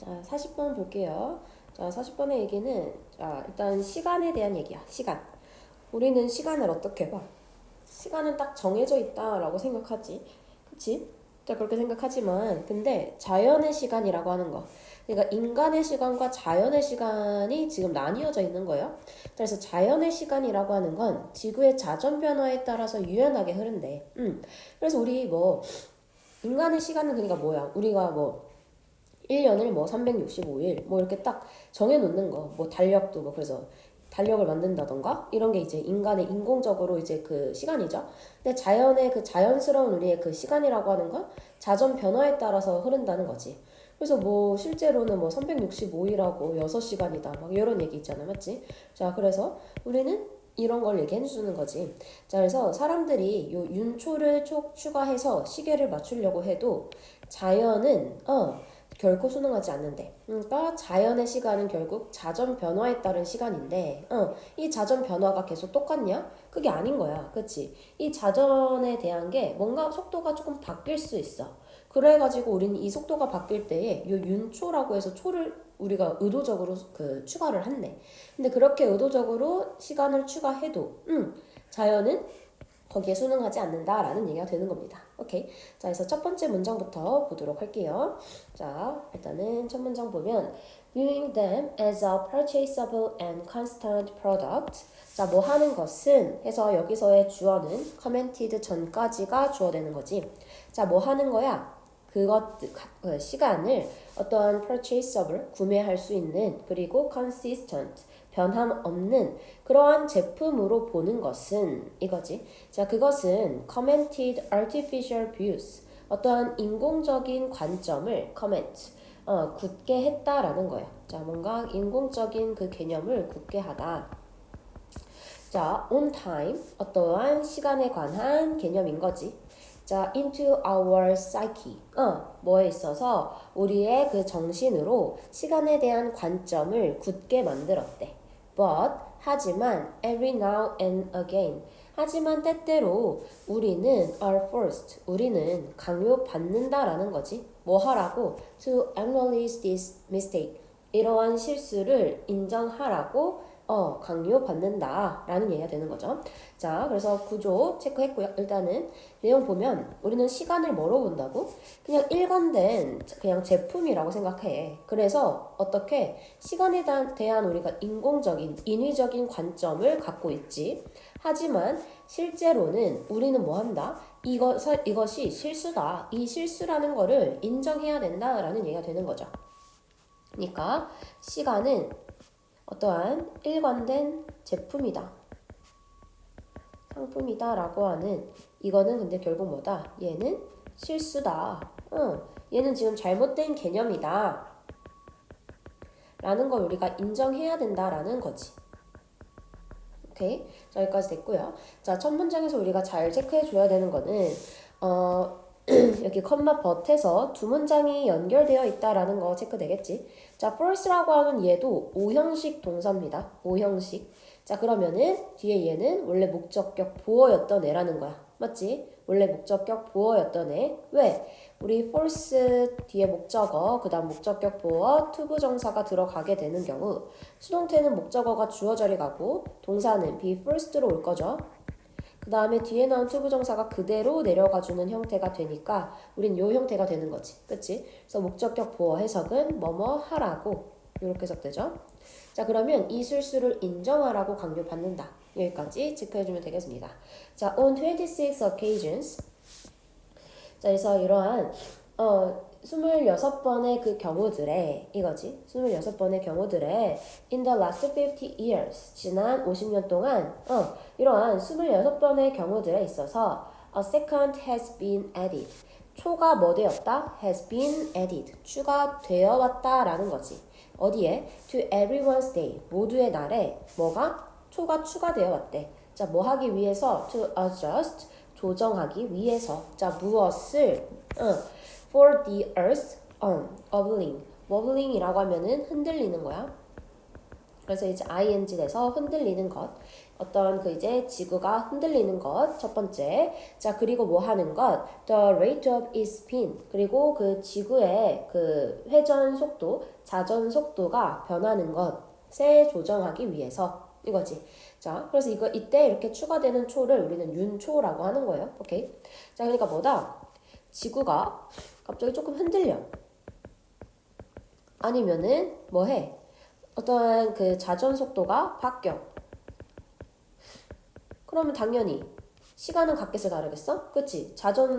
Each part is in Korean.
자, 40번 볼게요. 자, 40번의 얘기는 일단 시간에 대한 얘기야. 시간. 우리는 시간을 어떻게 봐? 시간은 딱 정해져 있다라고 생각하지. 그치? 자, 그렇게 생각하지만 근데 자연의 시간이라고 하는 거. 그러니까 인간의 시간과 자연의 시간이 지금 나뉘어져 있는 거예요. 그래서 자연의 시간이라고 하는 건 지구의 자전 변화에 따라서 유연하게 흐른대. 그래서 우리 인간의 시간은 그러니까 뭐야? 우리가 1년을 365일 이렇게 딱 정해놓는 거. 달력도 그래서 달력을 만든다던가 이런 게 이제 인간의 인공적으로 이제 그 시간이죠. 근데 자연의 그 자연스러운 우리의 그 시간이라고 하는 건 자전 변화에 따라서 흐른다는 거지. 그래서 실제로는 365일하고 6시간이다 막 이런 얘기 있잖아. 맞지? 자, 그래서 우리는 이런 걸 얘기해 주는 거지. 자, 그래서 사람들이 요 윤초를 추가해서 시계를 맞추려고 해도 자연은 결코 순응하지 않는데. 그러니까 자연의 시간은 결국 자전 변화에 따른 시간인데, 이 자전 변화가 계속 똑같냐? 그게 아닌 거야. 그치? 이 자전에 대한 게 뭔가 속도가 조금 바뀔 수 있어. 그래가지고 우리는 이 속도가 바뀔 때에 요 윤초라고 해서 초를 우리가 의도적으로 그 추가를 한대. 근데 그렇게 의도적으로 시간을 추가해도, 자연은 거기에 순응하지 않는다라는 얘기가 되는 겁니다. 오케이. 자, 그래서 첫 번째 문장부터 보도록 할게요. 자, 일단은 첫 문장 보면 viewing them as a purchasable and constant product. 자, 하는 것은 해서 여기서의 주어는 commented 전까지가 주어되는 거지. 자, 하는 거야? 시간을 어떠한 purchasable 구매할 수 있는 그리고 consistent 변함 없는 그러한 제품으로 보는 것은 이거지. 자, 그것은 commented artificial views 어떠한 인공적인 관점을 comment 굳게 했다라는 거예요. 자, 뭔가 인공적인 그 개념을 굳게 하다. 자, on time 어떠한 시간에 관한 개념인 거지. 자, into our psyche. 뭐에 있어서 우리의 그 정신으로 시간에 대한 관점을 굳게 만들었대. But 하지만 every now and again. 하지만 때때로 우리는 are forced. 우리는 강요받는다라는 거지. 뭐 하라고? To acknowledge this mistake. 이러한 실수를 인정하라고 강요받는다 라는 얘기가 되는 거죠. 자, 그래서 구조 체크했고요. 일단은 내용 보면 우리는 시간을 뭐로 본다고? 그냥 일관된 그냥 제품이라고 생각해. 그래서 어떻게 시간에 대한 우리가 인공적인 인위적인 관점을 갖고 있지. 하지만 실제로는 우리는 뭐 한다? 이것이 실수다. 이 실수라는 거를 인정해야 된다라는 얘기가 되는 거죠. 그러니까 시간은 어떠한 일관된 제품이다. 상품이다 라고 하는 이거는 근데 결국 뭐다? 얘는 실수다. 얘는 지금 잘못된 개념이다. 라는 걸 우리가 인정해야 된다라는 거지. 오케이? 자, 여기까지 됐고요. 자, 첫 문장에서 우리가 잘 체크해 줘야 되는 거는 여기 컴마 but에서 두 문장이 연결되어 있다라는 거 체크되겠지. 자, first라고 하는 얘도 5형식 동사입니다. 5형식. 자, 그러면은 뒤에 얘는 원래 목적격 보어였던 애라는 거야. 맞지? 원래 목적격 보어였던 애. 왜? 우리 first 뒤에 목적어, 그 다음 목적격 보어, 투부정사가 들어가게 되는 경우 수동태는 목적어가 주어 자리 가고 동사는 be first로 올 거죠. 그 다음에 뒤에 나온 투부정사가 그대로 내려가주는 형태가 되니까 우린 요 형태가 되는 거지. 그치? 그래서 목적격 보어 해석은 뭐뭐 하라고 이렇게 해석되죠. 자, 그러면 이 실수를 인정하라고 강요받는다. 여기까지 체크해주면 되겠습니다. 자, on 26 occasions. 자, 그래서 이러한 26번의 그 경우들에 이거지. 26번의 경우들에 in the last 50 years 지난 50년 동안 이러한 26번의 경우들에 있어서 a second has been added. 초가 뭐 되었다? has been added. 추가되어 왔다라는 거지. 어디에? to everyone's day. 모두의 날에 뭐가? 초가 추가되어 왔대. 자, 뭐 하기 위해서? to adjust. 조정하기 위해서. 자, 무엇을? for the earth wobbling. wobbling이라고 하면은 흔들리는 거야. 그래서 이제 ing 돼서 흔들리는 것. 어떤 그 이제 지구가 흔들리는 것. 첫 번째. 자, 그리고 뭐 하는 것? The rate of its spin. 그리고 그 지구의 그 회전 속도, 자전 속도가 변하는 것에 조정하기 위해서. 이거지. 자, 그래서 이때 이렇게 추가되는 초를 우리는 윤초라고 하는 거예요. 오케이. 자, 그러니까 뭐다? 지구가 갑자기 조금 흔들려. 아니면은 뭐 해? 어떠한 그 자전 속도가 바뀌어. 그러면 당연히 시간은 같겠어, 다르겠어? 그치?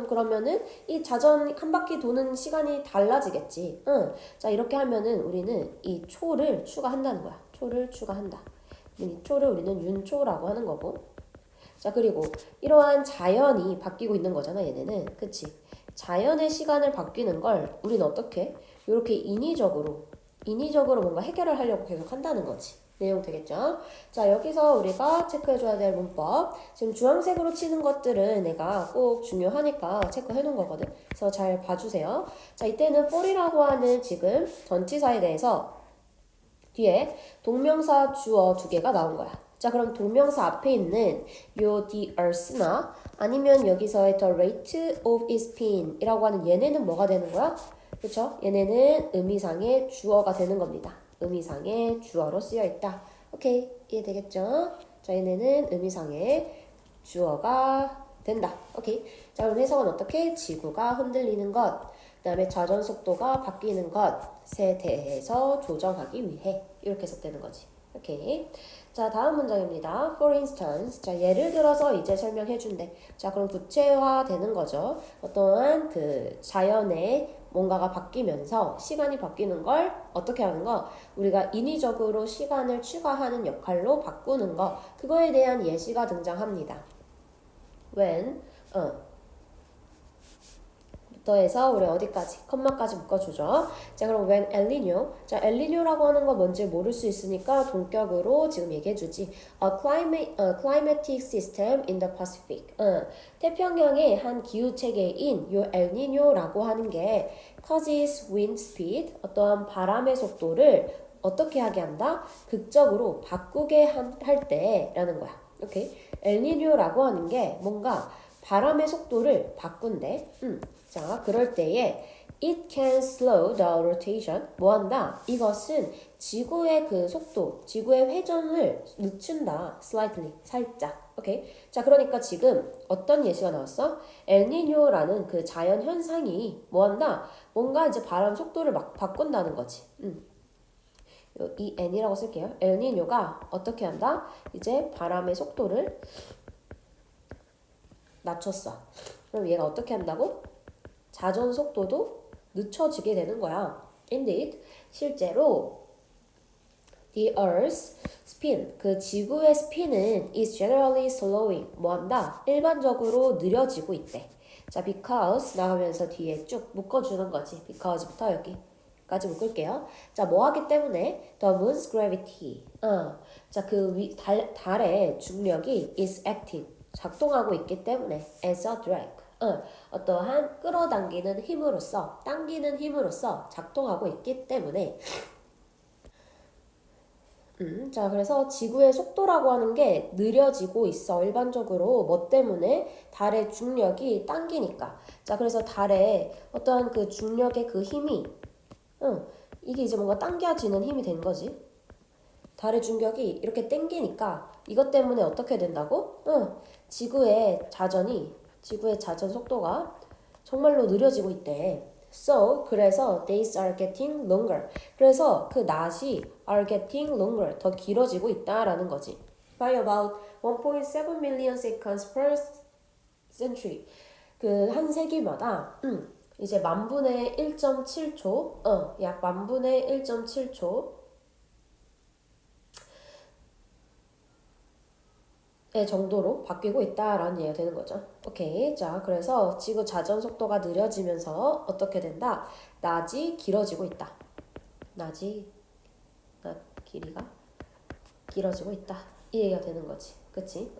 그러면은 이 자전 한 바퀴 도는 시간이 달라지겠지. 응. 자, 이렇게 하면은 우리는 이 초를 추가한다는 거야. 초를 추가한다. 이 초를 우리는 윤초라고 하는 거고. 자, 그리고 이러한 자연이 바뀌고 있는 거잖아, 얘네는. 그치? 자연의 시간을 바뀌는 걸 우리는 어떻게? 이렇게 인위적으로 뭔가 해결을 하려고 계속 한다는 거지. 내용 되겠죠? 자, 여기서 우리가 체크해줘야 될 문법. 지금 주황색으로 치는 것들은 내가 꼭 중요하니까 체크해 놓은 거거든. 그래서 잘 봐주세요. 자, 이때는 for이라고 하는 지금 전치사에 대해서 뒤에 동명사 주어 두 개가 나온 거야. 자, 그럼 동명사 앞에 있는 요 the earth나 아니면 여기서의 the rate of its spin 이라고 하는 얘네는 뭐가 되는 거야? 그쵸? 얘네는 의미상의 주어가 되는 겁니다. 의미상의 주어로 쓰여 있다. 오케이, 이해되겠죠? 자, 얘네는 의미상의 주어가 된다. 오케이. 자, 그럼 해석은 어떻게? 지구가 흔들리는 것, 그 다음에 자전 속도가 바뀌는 것에 대해서 조정하기 위해 이렇게 해석되는 거지. 오케이. 자, 다음 문장입니다. For instance. 자, 예를 들어서 이제 설명해 준대. 자, 그럼 구체화되는 거죠. 어떠한 그 자연의 뭔가가 바뀌면서 시간이 바뀌는 걸 어떻게 하는 거? 우리가 인위적으로 시간을 추가하는 역할로 바꾸는 거. 그거에 대한 예시가 등장합니다. when, 부터 해서 우리 어디까지? 컴마까지 묶어주죠. 자, 그럼 when El Nino. 자, El Nino라고 하는 거 뭔지 모를 수 있으니까 동격으로 지금 얘기해주지. Climatic system in the Pacific. 태평양의 한 기후 체계인 요 El Nino라고 하는 게 causes wind speed, 어떠한 바람의 속도를 어떻게 하게 한다? 극적으로 바꾸게 할 때라는 거야. 오케이? 엘니뇨라고 하는 게 뭔가 바람의 속도를 바꾼대. 자, 그럴 때에 it can slow the rotation. 뭐 한다? 이것은 지구의 그 속도, 지구의 회전을 늦춘다. slightly, 살짝. 오케이? 자, 그러니까 지금 어떤 예시가 나왔어? 엘니뇨라는 그 자연 현상이 뭐 한다? 뭔가 이제 바람 속도를 막 바꾼다는 거지. 이 n이라고 쓸게요. 엘니뇨가 어떻게 한다? 이제 바람의 속도를 낮췄어. 그럼 얘가 어떻게 한다고? 자전 속도도 늦춰지게 되는 거야. Indeed, 실제로 the Earth's spin, 그 지구의 스핀은 is generally slowing, 뭐한다? 일반적으로 느려지고 있대. 자, because 나가면서 뒤에 쭉 묶어주는 거지. because부터 여기까지 묶을게요. 자, 뭐 하기 때문에? The moon's gravity. 자, 달의 중력이 is active, 작동하고 있기 때문에 as a drag. 어떠한 끌어당기는 힘으로써, 당기는 힘으로써 작동하고 있기 때문에 자, 그래서 지구의 속도라고 하는 게 느려지고 있어. 일반적으로 뭐 때문에? 달의 중력이 당기니까. 자, 그래서 달의 어떠한 그 중력의 그 힘이 이게 이제 뭔가 당겨지는 힘이 된 거지. 달의 중력이 이렇게 당기니까 이것 때문에 어떻게 된다고? 지구의 자전 속도가 정말로 느려지고 있대. So, 그래서 days are getting longer. 그래서 그 낮이 are getting longer. 더 길어지고 있다라는 거지. By about 1.7 million seconds per century. 그 한 세기마다 이제 만분의 1.7초, 약 만분의 1.7초 정도로 바뀌고 있다라는 얘기가 되는 거죠. 오케이. 자, 그래서 지구 자전 속도가 느려지면서 어떻게 된다? 낮이 길어지고 있다. 낮 길이가 길어지고 있다. 이 얘기가 되는 거지. 그치?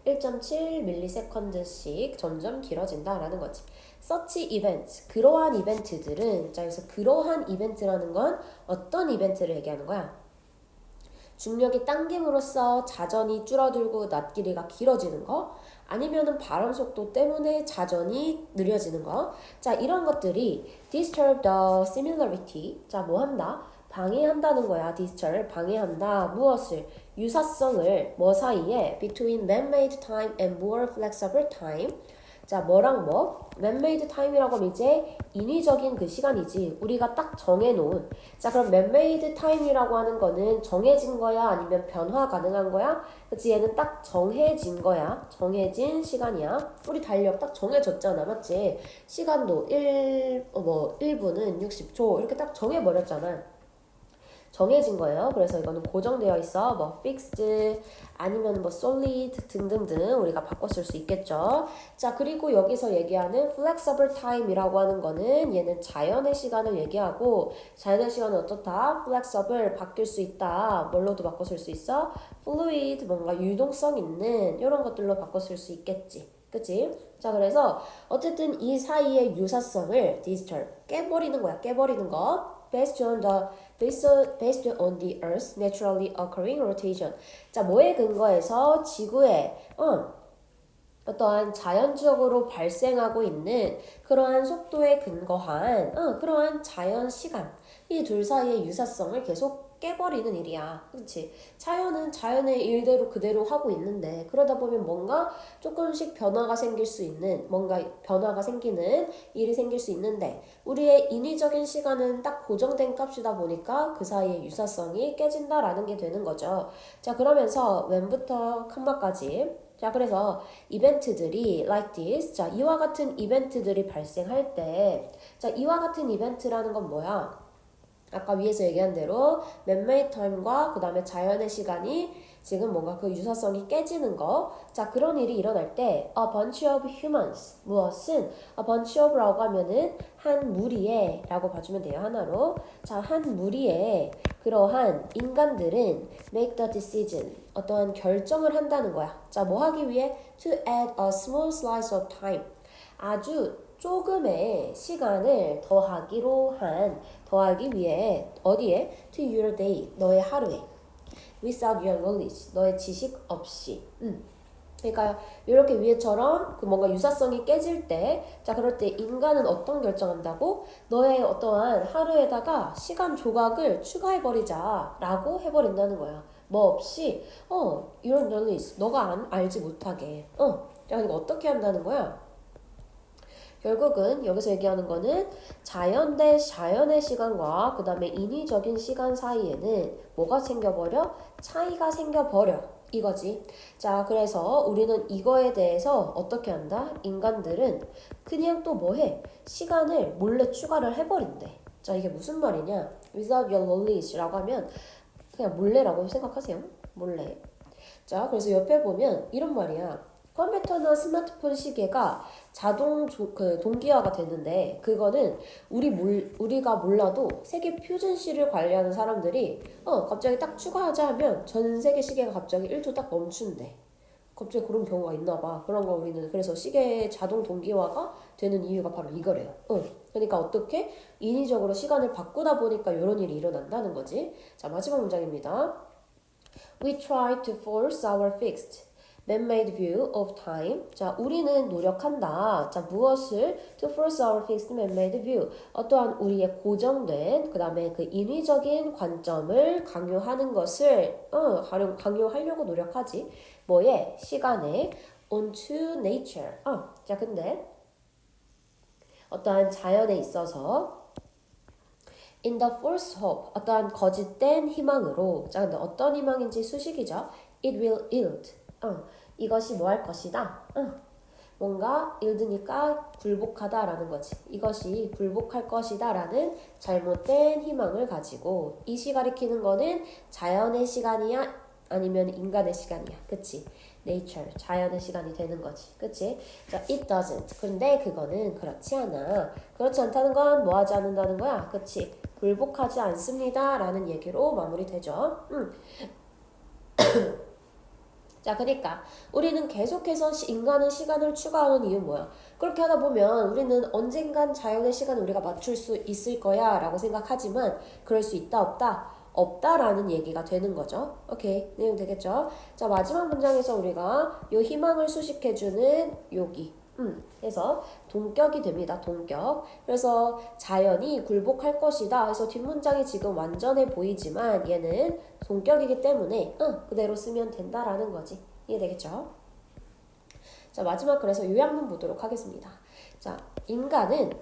1.7ms씩 점점 길어진다라는 거지. Such events, 그러한 이벤트들은, 자, 그래서 그러한 이벤트라는 건 어떤 이벤트를 얘기하는 거야? 중력이 당김으로써 자전이 줄어들고 낮 길이가 길어지는 거, 아니면은 바람 속도 때문에 자전이 느려지는 거. 자, 이런 것들이 disturb the similarity. 자, 뭐 한다? 방해한다는 거야. disturb, 방해한다. 무엇을? 유사성을 뭐 사이에? between man-made time and more flexible time. 자, 뭐랑 뭐? man-made time이라고 하면 이제 인위적인 그 시간이지. 우리가 딱 정해놓은. 자, 그럼 man-made time이라고 하는 거는 정해진 거야? 아니면 변화 가능한 거야? 그치, 얘는 딱 정해진 거야. 정해진 시간이야. 우리 달력 딱 정해졌잖아. 맞지? 시간도 1분은 60초. 이렇게 딱 정해버렸잖아. 정해진 거예요. 그래서 이거는 고정되어 있어. 뭐 fixed 아니면 뭐 solid 등등등 우리가 바꿔 쓸 수 있겠죠. 자, 그리고 여기서 얘기하는 flexible time이라고 하는 거는 얘는 자연의 시간을 얘기하고, 자연의 시간은 어떻다? flexible, 바뀔 수 있다. 뭘로도 바꿔 쓸 수 있어? fluid, 뭔가 유동성 있는 이런 것들로 바꿔 쓸 수 있겠지. 그치? 자, 그래서 어쨌든 이 사이의 유사성을 disturb, 깨버리는 거야. 깨버리는 거. based on the Earth's naturally occurring rotation. 자, 뭐에 근거해서 지구의 어떠한 자연적으로 발생하고 있는 그러한 속도에 근거한 그러한 자연 시간, 이 둘 사이의 유사성을 계속 깨버리는 일이야. 그렇지? 자연은 자연의 일대로 그대로 하고 있는데, 그러다 보면 뭔가 조금씩 변화가 생길 수 있는, 뭔가 변화가 생기는 일이 생길 수 있는데, 우리의 인위적인 시간은 딱 고정된 값이다 보니까 그 사이의 유사성이 깨진다라는 게 되는 거죠. 자, 그러면서 when부터 컴마까지. 자, 그래서 이벤트들이 like this. 자, 이와 같은 이벤트들이 발생할 때, 자, 이와 같은 이벤트라는 건 뭐야? 아까 위에서 얘기한 대로 man-made time과 그 다음에 자연의 시간이 지금 뭔가 그 유사성이 깨지는 거. 자, 그런 일이 일어날 때 a bunch of humans, 무엇은? a bunch of라고 하면은 한 무리의 라고 봐주면 돼요. 하나로. 자, 한 무리의 그러한 인간들은 make the decision, 어떠한 결정을 한다는 거야. 자, 뭐 하기 위해? to add a small slice of time, 아주 조금의 시간을 더하기 위해 어디에? to your day, 너의 하루에. without your knowledge, 너의 지식 없이. 그러니까 이렇게 위에처럼 그 뭔가 유사성이 깨질 때, 자, 그럴 때 인간은 어떤 결정한다고? 너의 어떠한 하루에다가 시간 조각을 추가해버리자 라고 해버린다는 거야. 뭐 없이 your knowledge, 너가 알지 못하게. 자, 그러니까 어떻게 한다는 거야? 결국은 여기서 얘기하는 거는 자연 대 자연의 시간과 그 다음에 인위적인 시간 사이에는 뭐가 생겨버려? 차이가 생겨버려. 이거지. 자, 그래서 우리는 이거에 대해서 어떻게 한다? 인간들은 그냥 또 뭐해? 시간을 몰래 추가를 해버린대. 자, 이게 무슨 말이냐? without your knowledge라고 하면 그냥 몰래라고 생각하세요. 몰래. 자, 그래서 옆에 보면 이런 말이야. 컴퓨터나 스마트폰 시계가 자동 동기화가 되는데, 그거는 우리가 몰라도 세계 표준시를 관리하는 사람들이 갑자기 딱 추가하자 하면 전 세계 시계가 갑자기 1초 딱 멈춘대. 갑자기 그런 경우가 있나 봐. 그런 거 우리는 그래서 시계 자동 동기화가 되는 이유가 바로 이거래요. 그러니까 어떻게 인위적으로 시간을 바꾸다 보니까 이런 일이 일어난다는 거지. 자, 마지막 문장입니다. We try to force our fixed man-made view of time. 자, 우리는 노력한다. 자, 무엇을? To force our fixed man-made view. 어떠한 우리의 고정된 그 다음에 그 인위적인 관점을 강요하는 것을 강요하려고 노력하지. 뭐에? 시간에. onto nature. 자, 근데 어떠한 자연에 있어서 in the false hope, 어떠한 거짓된 희망으로. 자, 근데 어떤 희망인지 수식이죠. It will yield. 이것이 뭐 할 것이다. 뭔가 yield니까 굴복하다라는 거지. 이것이 굴복할 것이다 라는 잘못된 희망을 가지고, 이시 가리키는 거는 자연의 시간이야 아니면 인간의 시간이야. 그치? nature, 자연의 시간이 되는 거지. 그치? 자, it doesn't. 근데 그거는 그렇지 않아. 그렇지 않다는 건 뭐 하지 않는다는 거야? 그치? 굴복하지 않습니다 라는 얘기로 마무리되죠. 자, 그러니까 우리는 계속해서 인간은 시간을 추가하는 이유는 뭐야? 그렇게 하다 보면 우리는 언젠간 자연의 시간을 우리가 맞출 수 있을 거야 라고 생각하지만, 그럴 수 있다 없다? 없다라는 얘기가 되는 거죠. 오케이, 내용 되겠죠? 자, 마지막 문장에서 우리가 요 희망을 수식해주는 여기 해서 동격이 됩니다. 동격. 그래서 자연이 굴복할 것이다. 그래서 뒷문장이 지금 완전해 보이지만 얘는 동격이기 때문에 그대로 쓰면 된다라는 거지. 이해되겠죠? 자, 마지막 그래서 요약문 보도록 하겠습니다. 자, 인간은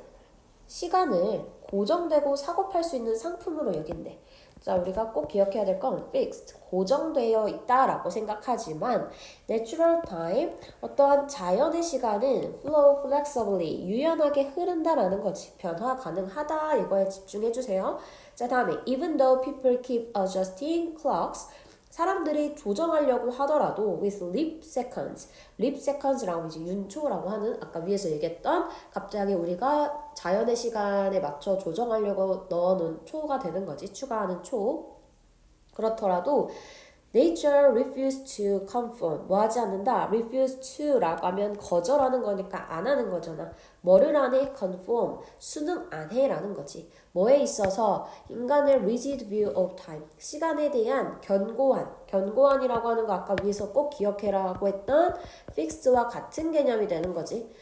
시간을 고정되고 사고팔 수 있는 상품으로 여긴대. 자, 우리가 꼭 기억해야 될 건 fixed, 고정되어 있다라고 생각하지만 natural time, 어떠한 자연의 시간은 flow flexibly, 유연하게 흐른다라는 거지. 변화 가능하다 이거에 집중해주세요. 자, 다음에 even though people keep adjusting clocks, 사람들이 조정하려고 하더라도 with leap seconds, leap seconds라고 이제 윤초라고 하는 아까 위에서 얘기했던 갑자기 우리가 자연의 시간에 맞춰 조정하려고 넣어놓은 초가 되는 거지. 추가하는 초. 그렇더라도 nature refuse to conform. 뭐 하지 않는다? refuse to라고 하면 거절하는 거니까 안 하는 거잖아. 뭐를 안 해? conform. 수능 안 해라는 거지. 뭐에 있어서 인간의 rigid view of time. 시간에 대한 견고한이라고 하는 거 아까 위에서 꼭 기억해라고 했던 fixed와 같은 개념이 되는 거지.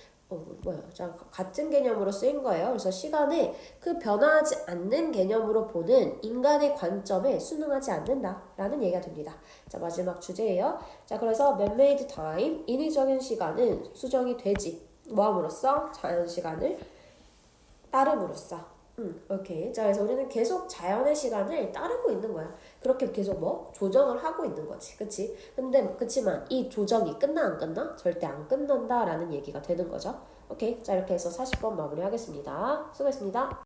자, 같은 개념으로 쓰인 거예요. 그래서 시간에 그 변화하지 않는 개념으로 보는 인간의 관점에 순응하지 않는다라는 얘기가 됩니다. 자, 마지막 주제예요. 자, 그래서 man-made time, 인위적인 시간은 수정이 되지. 뭐함으로써? 자연 시간을 따름으로써. 오케이. 자, 그래서 우리는 계속 자연의 시간을 따르고 있는 거야. 그렇게 계속 뭐? 조정을 하고 있는 거지. 그치? 그치만 이 조정이 끝나 안 끝나? 절대 안 끝난다라는 얘기가 되는 거죠. 오케이. 자, 이렇게 해서 40번 마무리하겠습니다. 수고했습니다.